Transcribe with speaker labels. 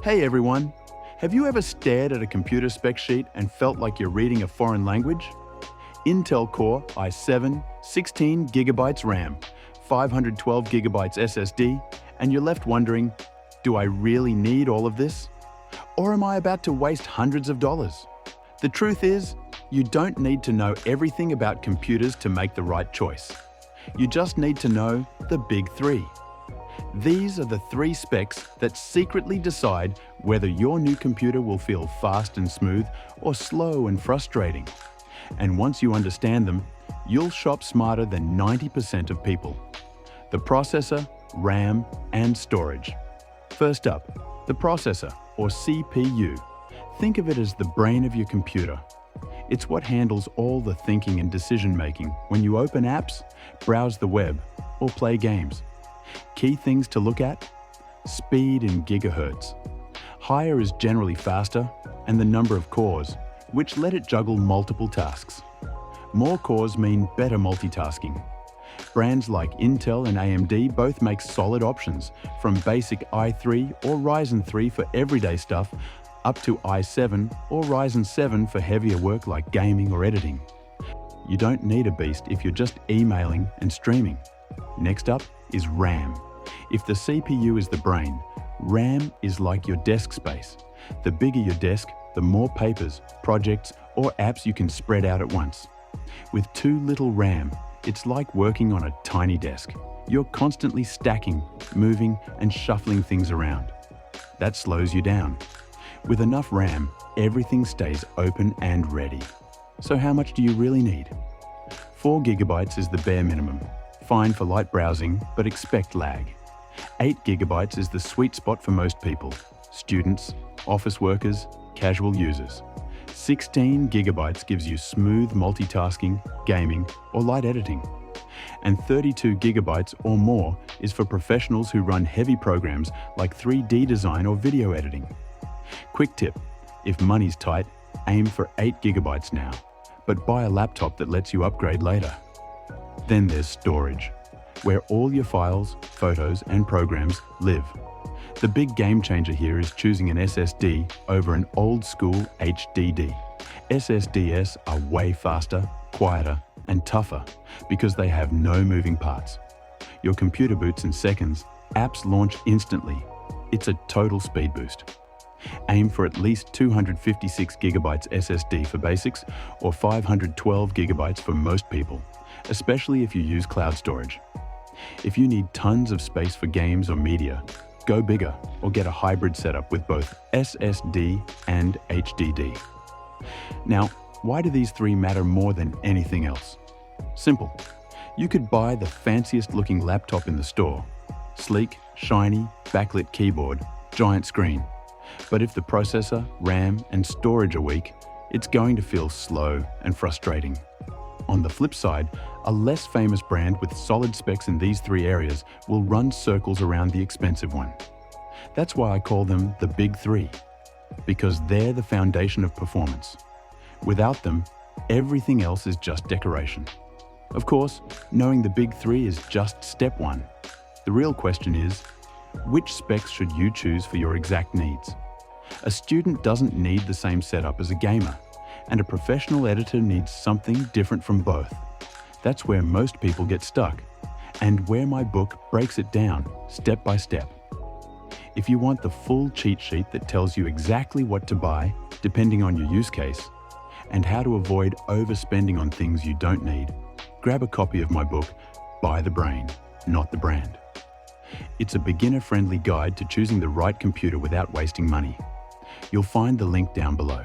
Speaker 1: Hey everyone! Have you ever stared at a computer spec sheet and felt like you're reading a foreign language? Intel Core i7, 16 gigabytes RAM, 512 gigabytes SSD, and you're left wondering, do I really need all of this? Or am I about to waste hundreds of dollars? The truth is, you don't need to know everything about computers to make the right choice. You just need to know the big three. These are the three specs that secretly decide whether your new computer will feel fast and smooth or slow and frustrating. And once you understand them, you'll shop smarter than 90% of people. The processor, RAM, and storage. First up, the processor, or CPU. Think of it as the brain of your computer. It's what handles all the thinking and decision-making when you open apps, browse the web, or play games. Key things to look at: speed in gigahertz. Higher is generally faster, and the number of cores, which let it juggle multiple tasks. More cores mean better multitasking. Brands like Intel and AMD both make solid options, from basic i3 or Ryzen 3 for everyday stuff, up to i7 or Ryzen 7 for heavier work like gaming or editing. You don't need a beast if you're just emailing and streaming. Next up is RAM. If the CPU is the brain, RAM is like your desk space. The bigger your desk, the more papers, projects, or apps you can spread out at once. With too little RAM, it's like working on a tiny desk. You're constantly stacking, moving, and shuffling things around. That slows you down. With enough RAM, everything stays open and ready. So how much do you really need? 4 gigabytes is the bare minimum. Fine for light browsing, but expect lag. 8 gigabytes is the sweet spot for most people: students, office workers, casual users. 16 gigabytes gives you smooth multitasking, gaming, or light editing. And 32 gigabytes or more is for professionals who run heavy programs like 3D design or video editing. Quick tip: if money's tight, aim for 8 gigabytes now, but buy a laptop that lets you upgrade later. Then there's storage, where all your files, photos, and programs live. The big game changer here is choosing an SSD over an old-school HDD. SSDs are way faster, quieter, and tougher because they have no moving parts. Your computer boots in seconds, apps launch instantly. It's a total speed boost. Aim for at least 256 gigabytes SSD for basics or 512 gigabytes for most people, especially if you use cloud storage. If you need tons of space for games or media, go bigger or get a hybrid setup with both SSD and HDD. Now, why do these three matter more than anything else? Simple. You could buy the fanciest looking laptop in the store. Sleek, shiny, backlit keyboard, giant screen. But if the processor, RAM, and storage are weak, it's going to feel slow and frustrating. On the flip side, a less famous brand with solid specs in these three areas will run circles around the expensive one. That's why I call them the big three, because they're the foundation of performance. Without them, everything else is just decoration. Of course, knowing the big three is just step one. The real question is, which specs should you choose for your exact needs? A student doesn't need the same setup as a gamer, and a professional editor needs something different from both. That's where most people get stuck, and where my book breaks it down step by step. If you want the full cheat sheet that tells you exactly what to buy, depending on your use case, and how to avoid overspending on things you don't need, grab a copy of my book, Buy the Brain, Not the Brand. It's a beginner-friendly guide to choosing the right computer without wasting money. You'll find the link down below.